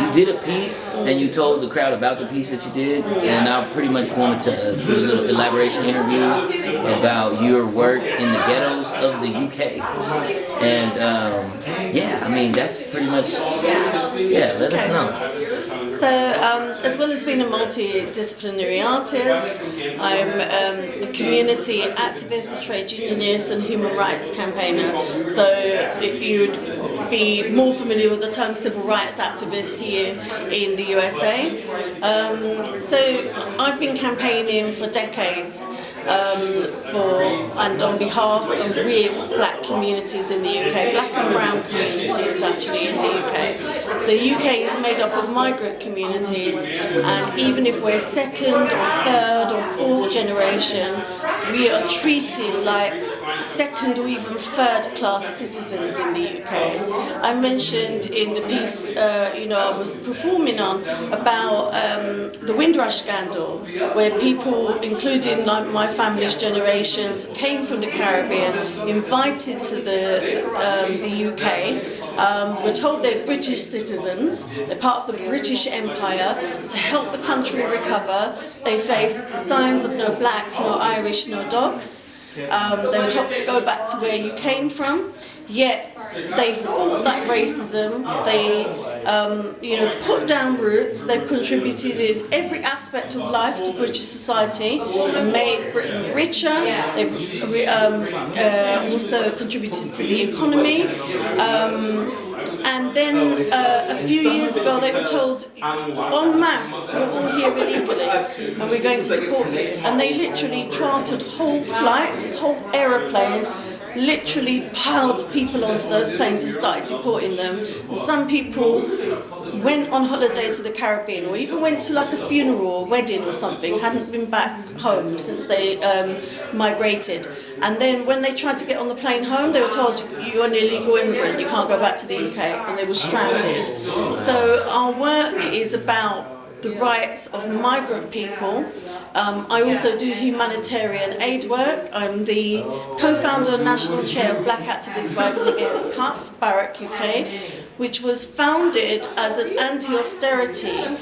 you did a piece and you told the crowd about the piece that you did, and I pretty much wanted to do a little elaboration interview about your work in the ghettos of the UK. And yeah, I mean, that's pretty much, yeah, let us know. So, as well as being a multidisciplinary artist, I'm a community activist, a trade unionist and human rights campaigner. So you'd be more familiar with the term civil rights activist here in the USA. So I've been campaigning for decades and on behalf and with black communities in the UK, black and brown communities actually in the UK. So the UK is made up of migrant communities, and even if we're second or third or fourth generation, we are treated like second or even third class citizens in the UK. I mentioned in the piece, I was performing on about the Windrush scandal, where people, including like my family's generations, came from the Caribbean, invited to the UK. We're told they're British citizens, they're part of the British Empire. To help the country recover, they faced signs of no blacks, no Irish, no dogs. They were told to go back to where you came from, yet they fought that racism. They, put down roots. They've contributed in every aspect of life to British society and made Britain richer. They've also contributed to the economy. And then a few years ago they were told, en masse, we're all here illegally and we're going to deport you. And they literally chartered whole flights, whole aeroplanes, literally piled people onto those planes and started deporting them. And some people went on holiday to the Caribbean or even went to like a funeral or wedding or something, hadn't been back home since they migrated. And then when they tried to get on the plane home, they were told, you're an illegal immigrant, you can't go back to the UK, and they were stranded. So our work is about the rights of migrant people. I also do humanitarian aid work. I'm the co-founder and national chair of Black Activists Fighting Against Cuts, Barrack UK, which was founded as an anti-austerity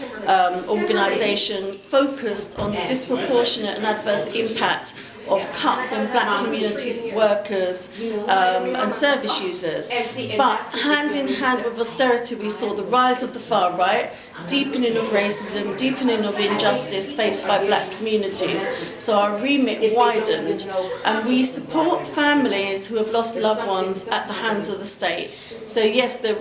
organisation focused on the disproportionate and adverse impact of cuts on black communities, workers and service users. But hand in hand with austerity, we saw the rise of the far right, deepening of racism, deepening of injustice faced by black communities. So our remit widened, and we support families who have lost loved ones at the hands of the state. So yes, there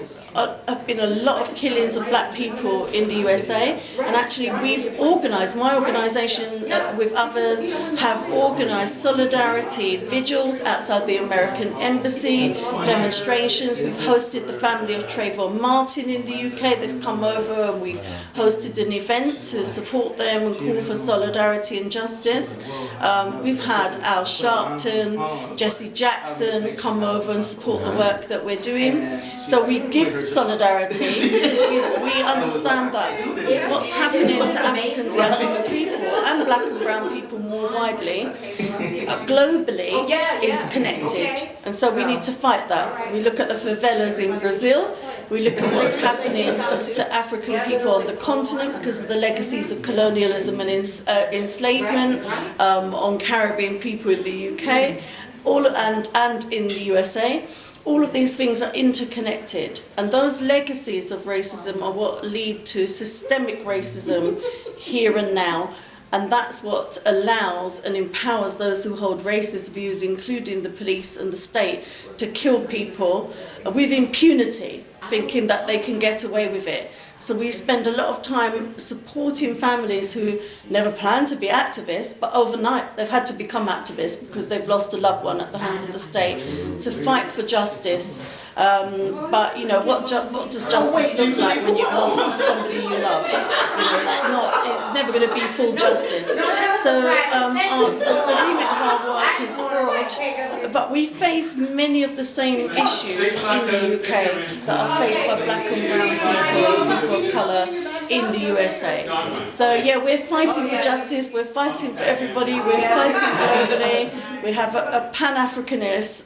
have been a lot of killings of black people in the USA, and actually we've organised, my organisation with others have organised solidarity vigils outside the American Embassy, demonstrations. We've hosted the family of Trayvon Martin in the UK. They've come over and we've hosted an event to support them and call for solidarity and justice. We've had Al Sharpton, Jesse Jackson come over and support the work that we're doing. So we give solidarity because we understand that what's happening to African diaspora people and black and brown people more widely, globally, is connected. And so we need to fight that. We look at the favelas in Brazil, we look at what's happening to African people on the continent because of the legacies of colonialism and enslavement on Caribbean people in the UK and in the USA. All of these things are interconnected, and those legacies of racism are what lead to systemic racism here and now, and that's what allows and empowers those who hold racist views, including the police and the state, to kill people with impunity, thinking that they can get away with it. So we spend a lot of time supporting families who never planned to be activists, but overnight they've had to become activists because they've lost a loved one at the hands of the state, to fight for justice. But what does justice look like when you've lost somebody you love? It's never going to be full justice. So the remit of our work is broad, but we face many of the same issues in the UK that are faced by black and brown people of colour in the USA. So yeah, we're fighting for justice, we're fighting for everybody, we're fighting globally. We have a Pan-Africanist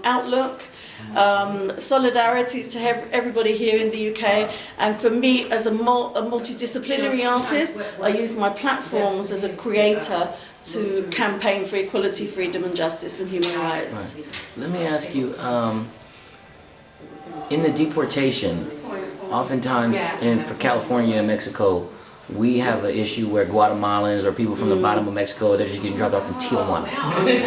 outlook. solidarity to everybody here in the UK, and for me as a multidisciplinary artist, I use my platforms as a creator to campaign for equality, freedom and justice and human rights. Right. Let me ask you, in the deportation, oftentimes for California and Mexico, we have an issue where Guatemalans or people from the bottom of Mexico, they're just getting dropped off in Tijuana,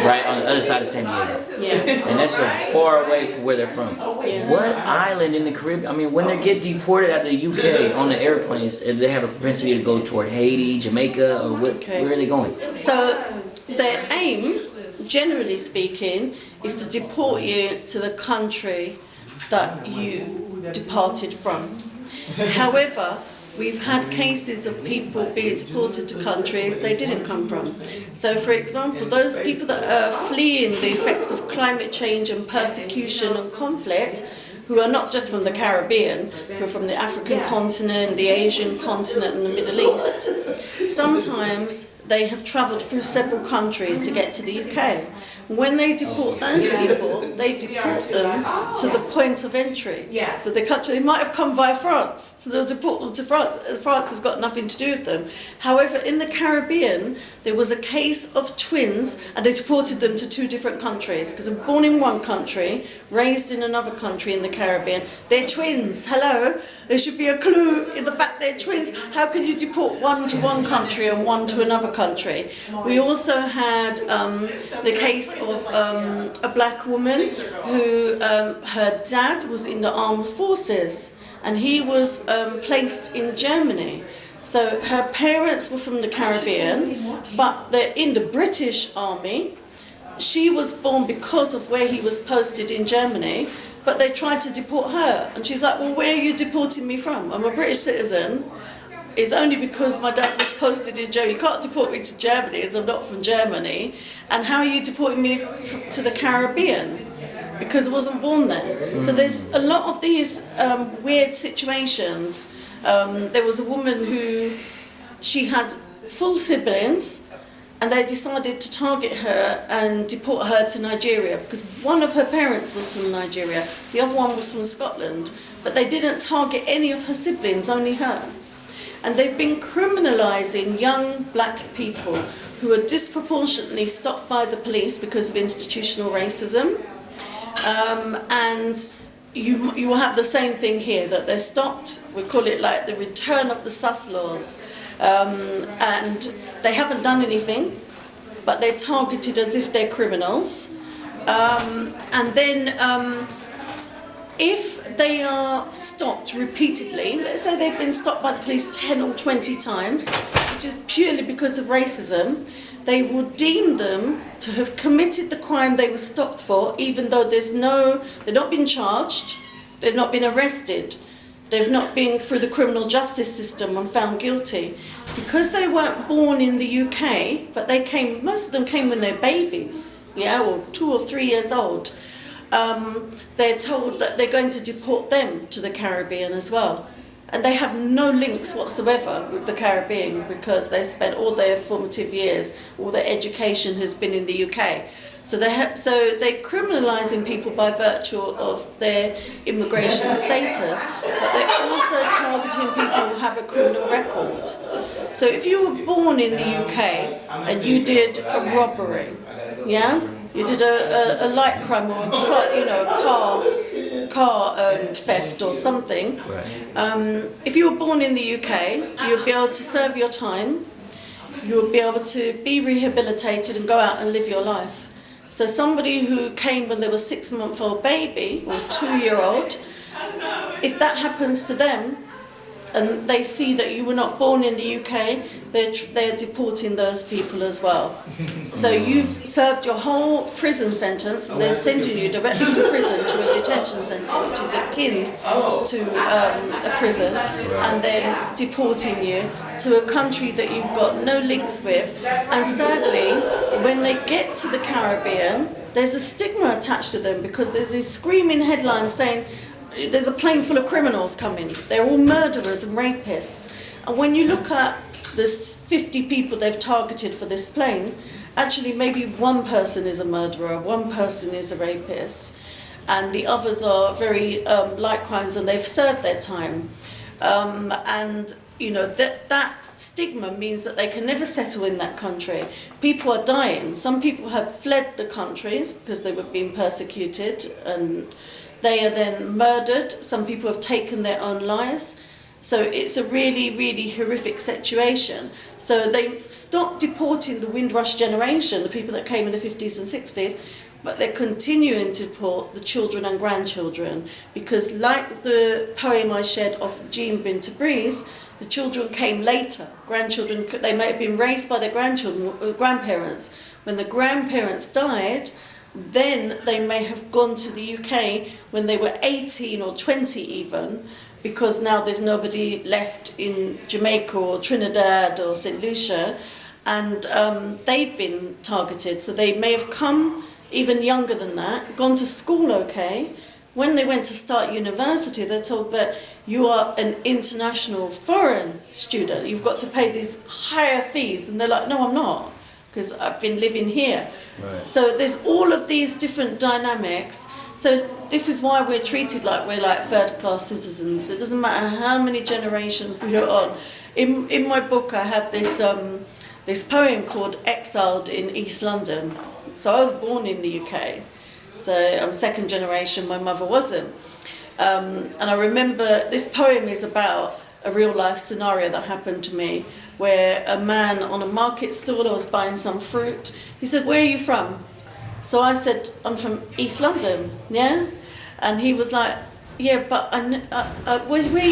right on the other side of San Diego. Yeah. And that's so far away from where they're from. Yeah. What island in the Caribbean, I mean, when they get deported out of the UK on the airplanes, they have a propensity to go toward Haiti, Jamaica, or what, where are they going? So their aim, generally speaking, is to deport you to the country that you departed from. However, we've had cases of people being deported to countries they didn't come from. So, for example, those people that are fleeing the effects of climate change and persecution and conflict, who are not just from the Caribbean, who are from the African continent, the Asian continent and the Middle East, sometimes they have travelled through several countries to get to the UK. When they deport those people, they deport them to the point of entry. So they might have come via France, so they'll deport them to France. France has got nothing to do with them. However, in the Caribbean, there was a case of twins, and they deported them to 2 different countries, because they're born in one country, raised in another country in the Caribbean. They're twins, hello? There should be a clue in the fact they're twins. How can you deport one to one country and one to another country? We also had the case of a black woman who her dad was in the armed forces, and he was placed in Germany. So her parents were from the Caribbean, but they're in the British Army. She was born because of where he was posted in Germany, but they tried to deport her. And she's like, well, where are you deporting me from? I'm a British citizen. It's only because my dad was posted in Germany. You can't deport me to Germany as I'm not from Germany. And how are you deporting me to the Caribbean? Because I wasn't born there. So there's a lot of these weird situations. There was a woman who, she had full siblings, and they decided to target her and deport her to Nigeria because one of her parents was from Nigeria, the other one was from Scotland, but they didn't target any of her siblings, only her. And they've been criminalising young black people who are disproportionately stopped by the police because of institutional racism. And you will have the same thing here, that they're stopped, we call it like the return of the sus laws. And they haven't done anything, but they're targeted as if they're criminals. And then if they are stopped repeatedly, let's say they've been stopped by the police 10 or 20 times, which is purely because of racism, they will deem them to have committed the crime they were stopped for, even though they've not been charged, they've not been arrested. They've not been through the criminal justice system and found guilty. Because they weren't born in the UK, but they came, most of them came when they're babies, or 2 or 3 years old. They're told that they're going to deport them to the Caribbean as well. And they have no links whatsoever with the Caribbean because they spent all their formative years, all their education has been in the UK. So they're criminalising people by virtue of their immigration status, but they're also targeting people who have a criminal record. So if you were born in the UK and you did a robbery, you did a light crime or a car theft or something. If you were born in the UK, you'll be able to serve your time. You'll be able to be rehabilitated and go out and live your life. So somebody who came when they were a 6-month-old baby or 2-year-old, if that happens to them and they see that you were not born in the UK, they're deporting those people as well. So you've served your whole prison sentence and they're sending you directly from prison to a detention centre, which is akin to a prison, and then deporting you to a country that you've got no links with. And sadly, when they get to the Caribbean, there's a stigma attached to them because there's these screaming headlines saying there's a plane full of criminals coming. They're all murderers and rapists. And when you look at this 50 people they've targeted for this plane, actually maybe one person is a murderer, one person is a rapist. and the others are very light crimes and they've served their time. And you know, that stigma means that they can never settle in that country. People are dying. Some people have fled the countries because they were being persecuted and they are then murdered. Some people have taken their own lives. So it's a really, really horrific situation. So they stopped deporting the Windrush generation, the people that came in the 50s and 60s, but they're continuing to deport the children and grandchildren, because like the poem I shared of Jean Binta Breeze, the children came later. Grandchildren, they may have been raised by their grandparents. When the grandparents died, then they may have gone to the UK when they were 18 or 20 even, because now there's nobody left in Jamaica or Trinidad or St. Lucia, and they've been targeted. So they may have come even younger than that, gone to school okay. When they went to start university, they're told that you are an international foreign student. You've got to pay these higher fees. And they're like, no, I'm not, because I've been living here. Right. So there's all of these different dynamics. So this is why we're treated like we're like third-class citizens. It doesn't matter how many generations we are on. In my book, I have this this poem called "Exiled in East London." So I was born in the UK. So I'm second generation. My mother wasn't. And I remember this poem is about a real-life scenario that happened to me, where a man on a market stall, I was buying some fruit. He said, "Where are you from?" So I said, "I'm from East London." Yeah, and he was like, "Yeah, but where